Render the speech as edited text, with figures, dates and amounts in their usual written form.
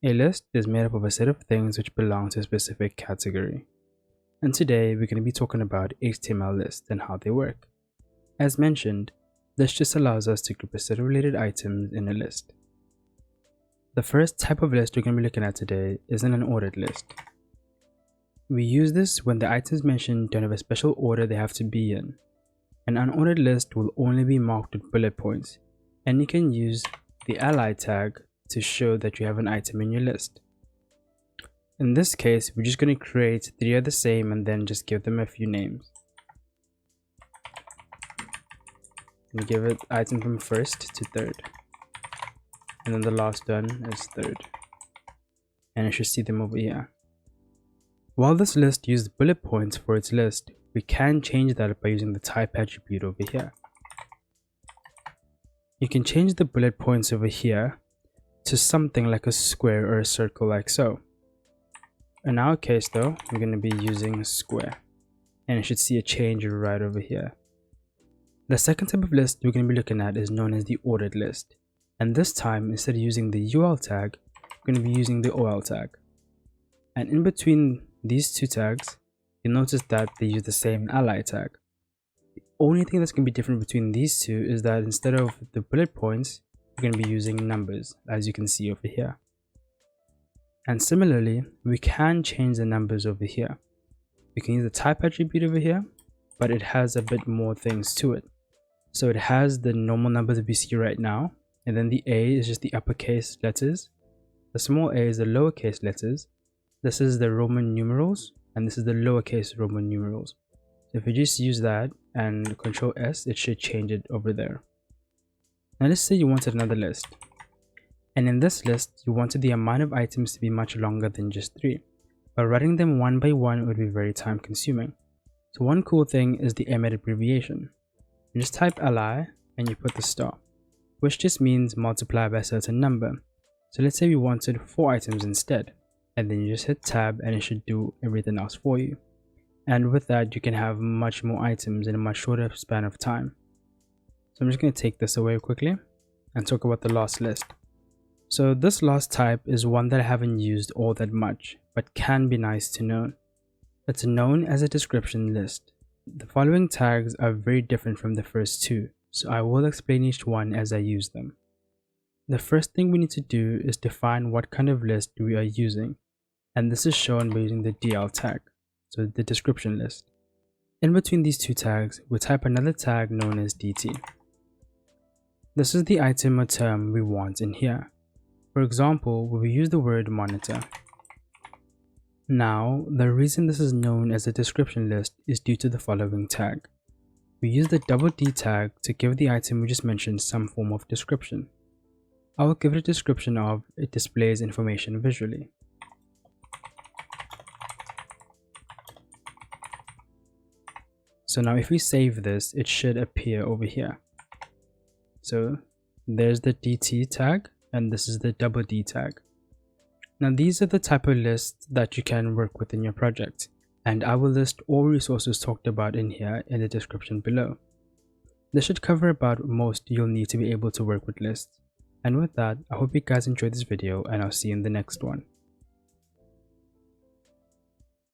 A list is made up of a set of things which belong to a specific category. And today we're going to be talking about HTML lists and how they work. As mentioned, this just allows us to group a set of related items in a list. The first type of list we're going to be looking at today is an unordered list. We use this when the items mentioned don't have a special order they have to be in. An unordered list will only be marked with bullet points, and you can use the ally tag to show that you have an item in your list. In this case, we're just going to create 3 of the same and then just give them a few names. And give it item from first to third, and then the last one is third, and you should see them over here. While this list used bullet points for its list, we can change that by using the type attribute over here. You can change the bullet points over here to something like a square or a circle, like so. In our case though, we're going to be using a square, and you should see a change right over here. The second type of list we're going to be looking at is known as the ordered list, and this time instead of using the UL tag, we're going to be using the OL tag. And in between these two tags, you'll notice that they use the same ally tag. The only thing that's going to be different between these two is that instead of the bullet points, we're going to be using numbers, as you can see over here. And similarly, we can change the numbers over here. We can use the type attribute over here, but it has a bit more things to it. So it has the normal numbers that we see right now, and then the A is just the uppercase letters, the small a is the lowercase letters, this is the Roman numerals, and this is the lowercase Roman numerals. So if we just use that and Control S, it should change it over there. Now let's say you wanted another list, and in this list you wanted the amount of items to be much longer than just 3, but writing them one by one would be very time consuming. So one cool thing is the emmet abbreviation. You just type li and you put the star, which just means multiply by a certain number. So let's say we wanted 4 items instead, and then you just hit tab and it should do everything else for you. And with that you can have much more items in a much shorter span of time. So I'm just going to take this away quickly and talk about the last list. So this last type is one that I haven't used all that much, but can be nice to know. It's known as a description list. The following tags are very different from the first two, so I will explain each one as I use them. The first thing we need to do is define what kind of list we are using, and this is shown by using the DL tag, so the description list. In between these two tags, we type another tag known as DT. This is the item or term we want in here. For example, we will use the word monitor. Now, the reason this is known as a description list is due to the following tag. We use the D tag to give the item we just mentioned some form of description. I will give it a description of it displays information visually. So now if we save this, it should appear over here. So there's the DT tag, and this is the D tag. Now these are the type of lists that you can work with in your project, and I will list all resources talked about in here in the description below. This should cover about most you'll need to be able to work with lists. And with that, I hope you guys enjoyed this video, and I'll see you in the next one.